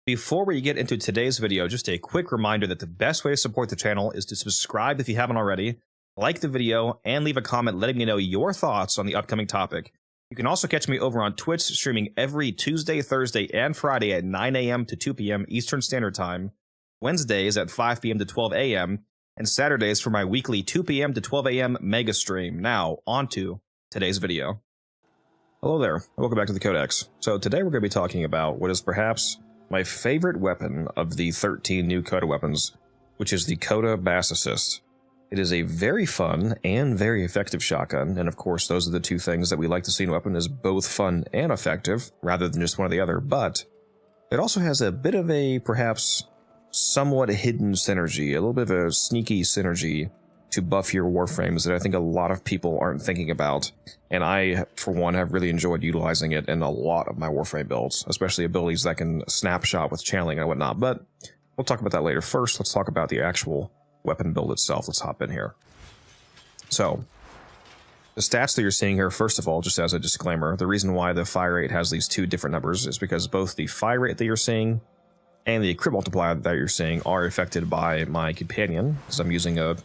Before we get into today's video, just a quick reminder that the best way to support the channel is to subscribe if you haven't already, like the video, and leave a comment letting me know your thoughts on the upcoming topic. You can also catch me over on Twitch, streaming every Tuesday, Thursday, and Friday at 9 a.m. to 2 p.m. Eastern Standard Time, Wednesdays at 5 p.m. to 12 a.m., and Saturdays for my weekly 2 p.m. to 12 a.m. mega stream. Now, on to today's video. Hello there, welcome back to the Codex. So today we're going to be talking about what is perhaps my favorite weapon of the 13 new Coda weapons, which is the Coda Bassocyst. It is a very fun and very effective shotgun, and of course those are the two things that we like to see in a weapon, is both fun and effective, rather than just one or the other, but it also has a bit of a, perhaps, somewhat hidden synergy, a little bit of a sneaky synergy to buff your Warframes that I think a lot of people aren't thinking about, and I, for one, have really enjoyed utilizing it in a lot of my Warframe builds, especially abilities that can snapshot with channeling and whatnot, but we'll talk about that later. First, let's talk about the actual weapon build itself. Let's hop in here. So, the stats that you're seeing here, first of all, just as a disclaimer, the reason why the fire rate has these two different numbers is because both the fire rate that you're seeing and the crit multiplier that you're seeing are affected by my companion, because I'm using a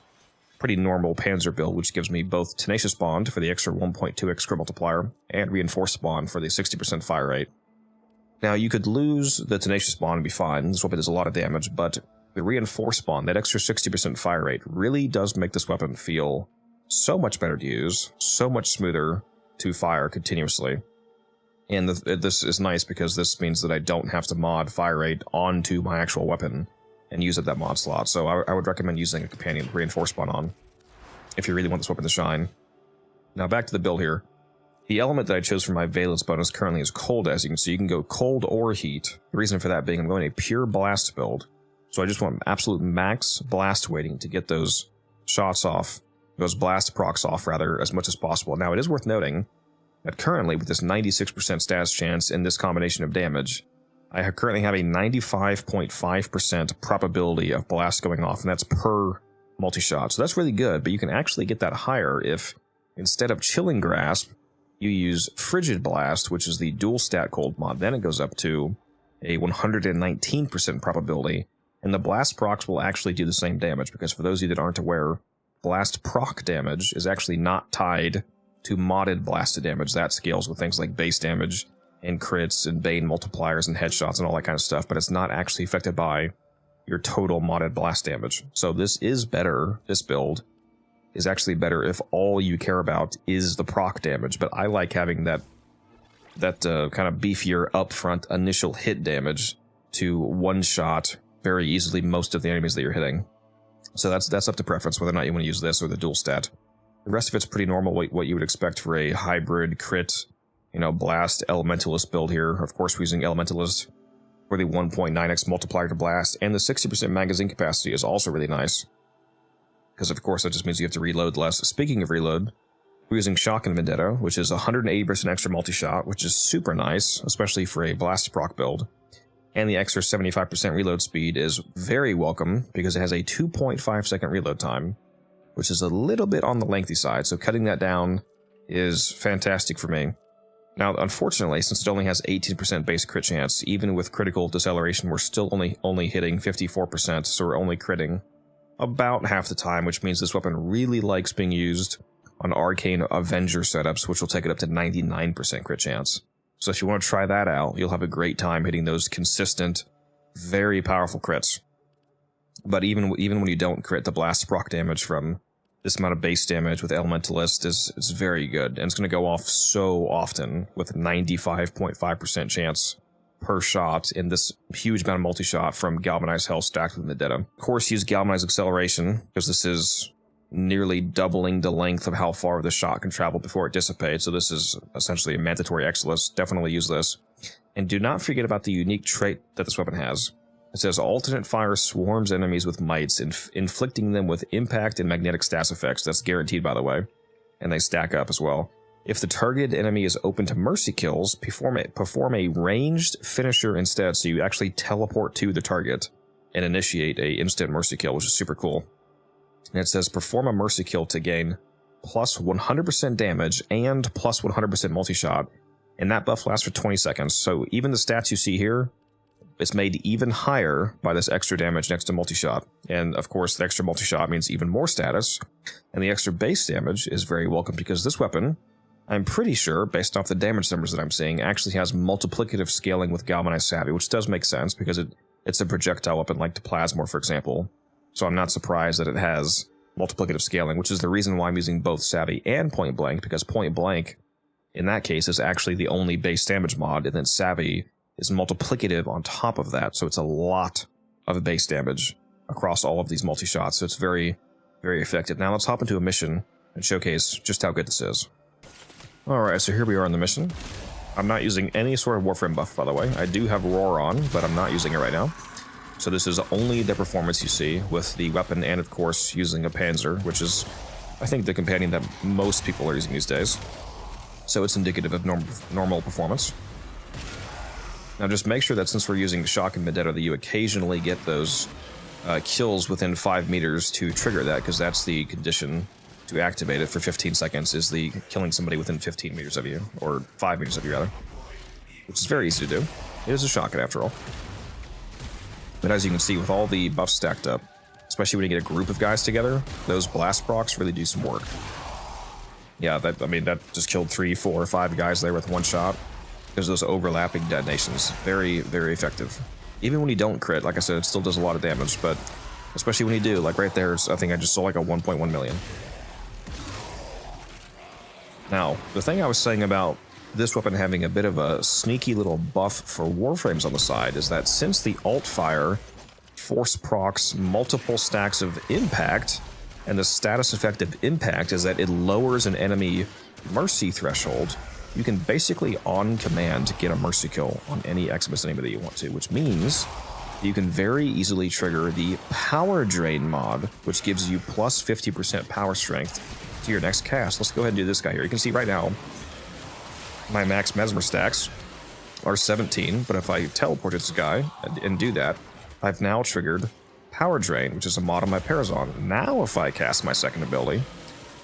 pretty normal Panzer build, which gives me both Tenacious Bond for the extra 1.2x crit multiplier and Reinforced Bond for the 60% fire rate. Now, you could lose the Tenacious Bond and be fine. This weapon does a lot of damage, but the Reinforced Bond, that extra 60% fire rate, really does make this weapon feel so much better to use, so much smoother to fire continuously. And this is nice because this means that I don't have to mod fire rate onto my actual weapon and use up that mod slot. So I would recommend using a companion Reinforced Bond on if you really want this weapon to shine. Now back to the build here. The element that I chose for my Valence bonus currently is Cold, as you can see. You can go Cold or Heat. The reason for that being I'm going a pure blast build. So I just want absolute max blast weighting to get those shots off, those blast procs off rather, as much as possible. Now it is worth noting that currently with this 96% status chance in this combination of damage, I currently have a 95.5% probability of blast going off, and that's per multi-shot. So that's really good, but you can actually get that higher if, instead of Chilling Grasp, you use Frigid Blast, which is the dual stat cold mod. Then it goes up to a 119% probability, and the blast procs will actually do the same damage, because for those of you that aren't aware, blast proc damage is actually not tied to modded blasted damage. That scales with things like base damage and crits and bane multipliers and headshots and all that kind of stuff, but it's not actually affected by your total modded blast damage. So this is better, this build is actually better if all you care about is the proc damage, but I like having that kind of beefier upfront initial hit damage to one-shot very easily most of the enemies that you're hitting. So that's up to preference whether or not you want to use this or the dual stat. The rest of it's pretty normal, what you would expect for a hybrid crit, blast elementalist build here. Of course, we're using elementalist for the 1.9x multiplier to blast, and the 60% magazine capacity is also really nice, because of course that just means you have to reload less. Speaking of reload, we're using Shock and Vendetta, which is 180% extra multi-shot, which is super nice, especially for a blast proc build. And the extra 75% reload speed is very welcome, because it has a 2.5 second reload time, which is a little bit on the lengthy side, so cutting that down is fantastic for me. Now, unfortunately, since it only has 18% base crit chance, even with critical deceleration, we're still only hitting 54%, so we're only critting about half the time, which means this weapon really likes being used on Arcane Avenger setups, which will take it up to 99% crit chance. So if you want to try that out, you'll have a great time hitting those consistent, very powerful crits. But even when you don't crit, the blast proc damage from this amount of base damage with Elementalist is very good, and it's going to go off so often with 95.5% chance per shot in this huge amount of multi-shot from Galvanized Hell stacked with Vendetta. Of course, use Galvanized Acceleration, because this is nearly doubling the length of how far the shot can travel before it dissipates, so this is essentially a mandatory Exilus. Definitely use this. And do not forget about the unique trait that this weapon has. It says, alternate fire swarms enemies with mites, inflicting them with impact and magnetic stats effects. That's guaranteed, by the way. And they stack up as well. If the targeted enemy is open to mercy kills, perform a ranged finisher instead, so you actually teleport to the target and initiate a instant mercy kill, which is super cool. And it says, perform a mercy kill to gain plus 100% damage and plus 100% multi-shot, and that buff lasts for 20 seconds. So even the stats you see here it's made even higher by this extra damage next to multi-shot. And of course, the extra multi-shot means even more status, and the extra base damage is very welcome because this weapon, I'm pretty sure, based off the damage numbers that I'm seeing, actually has multiplicative scaling with Galvanized Savvy, which does make sense because it's a projectile weapon like the Plasmor, for example. So I'm not surprised that it has multiplicative scaling, which is the reason why I'm using both Savvy and Point Blank, because Point Blank, in that case, is actually the only base damage mod, and then Savvy is multiplicative on top of that, so it's a lot of base damage across all of these multi-shots, so it's very, very effective. Now let's hop into a mission and showcase just how good this is. Alright, so here we are in the mission. I'm not using any sort of Warframe buff, by the way. I do have Roar on, but I'm not using it right now. So this is only the performance you see with the weapon, and of course using a Panzer, which is, I think, the companion that most people are using these days. So it's indicative of normal performance. Now just make sure that since we're using Shock and Vendetta, that you occasionally get those kills within 5 meters to trigger that, because that's the condition to activate it for 15 seconds, is the killing somebody within 15 meters of you, or 5 meters of you rather, which is very easy to do. It is a shotgun after all. But as you can see, with all the buffs stacked up, especially when you get a group of guys together, those blast procs really do some work. Yeah, that just killed 3, 4, 5 guys there with one shot, because those overlapping detonations, very, very effective. Even when you don't crit, like I said, it still does a lot of damage, but especially when you do, like right there, I think I just saw like a 1.1 million. Now, the thing I was saying about this weapon having a bit of a sneaky little buff for Warframes on the side is that since the alt fire force procs multiple stacks of impact, and the status effect of impact is that it lowers an enemy mercy threshold, you can basically on command get a mercy kill on any Xmas enemy that you want to, which means you can very easily trigger the power drain mod, which gives you plus 50% power strength to your next cast. Let's go ahead and do this guy here. You can see right now my max Mesmer stacks are 17, but if I teleport this guy and do that, I've now triggered Power Drain, which is a mod on my Parazon. Now if I cast my second ability,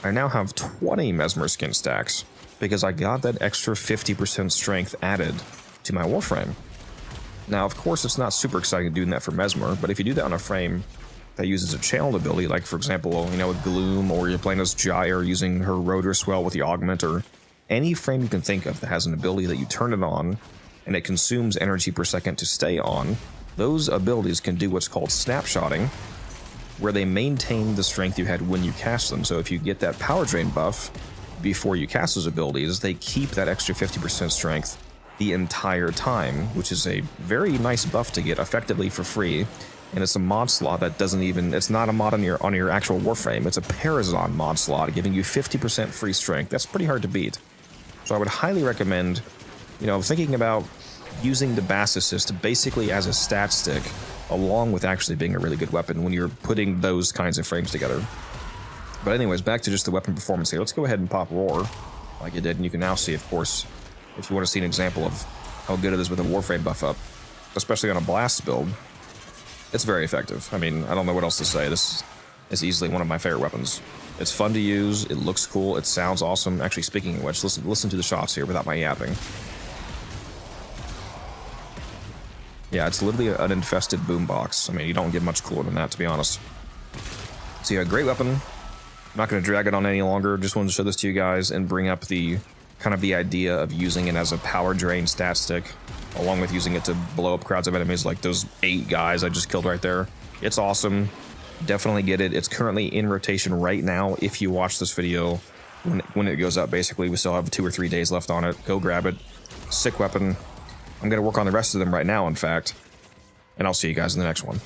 I now have 20 Mesmer skin stacks, because I got that extra 50% strength added to my Warframe. Now, of course, it's not super exciting doing that for Mesmer, but if you do that on a frame that uses a channeled ability, like for example, you know, with Gloom, or you're playing as Gyre using her Rotor Swell with the Augment, or any frame you can think of that has an ability that you turn it on and it consumes energy per second to stay on, those abilities can do what's called snapshotting, where they maintain the strength you had when you cast them. So if you get that power drain buff before you cast those abilities, they keep that extra 50% strength the entire time, which is a very nice buff to get effectively for free. And it's a mod slot that doesn't even, it's not a mod on your actual Warframe, it's a Parazon mod slot giving you 50% free strength. That's pretty hard to beat. So I would highly recommend, you know, thinking about using the Bassocyst basically as a stat stick, along with actually being a really good weapon when you're putting those kinds of frames together. But anyways, back to just the weapon performance here. Let's go ahead and pop Roar, like it did, and you can now see, of course, if you want to see an example of how good it is with a Warframe buff up, especially on a blast build, it's very effective. I mean, I don't know what else to say. This is easily one of my favorite weapons. It's fun to use, it looks cool, it sounds awesome. Actually, speaking of which, listen to the shots here without my yapping. Yeah, it's literally an infested boombox. I mean, you don't get much cooler than that, to be honest. So yeah, great weapon. I'm not going to drag it on any longer. Just wanted to show this to you guys and bring up the kind of the idea of using it as a power drain stat stick, along with using it to blow up crowds of enemies like those 8 guys I just killed right there. It's awesome. Definitely get it. It's currently in rotation right now. If you watch this video when it goes up, basically, we still have 2 or 3 days left on it. Go grab it. Sick weapon. I'm going to work on the rest of them right now, in fact. And I'll see you guys in the next one.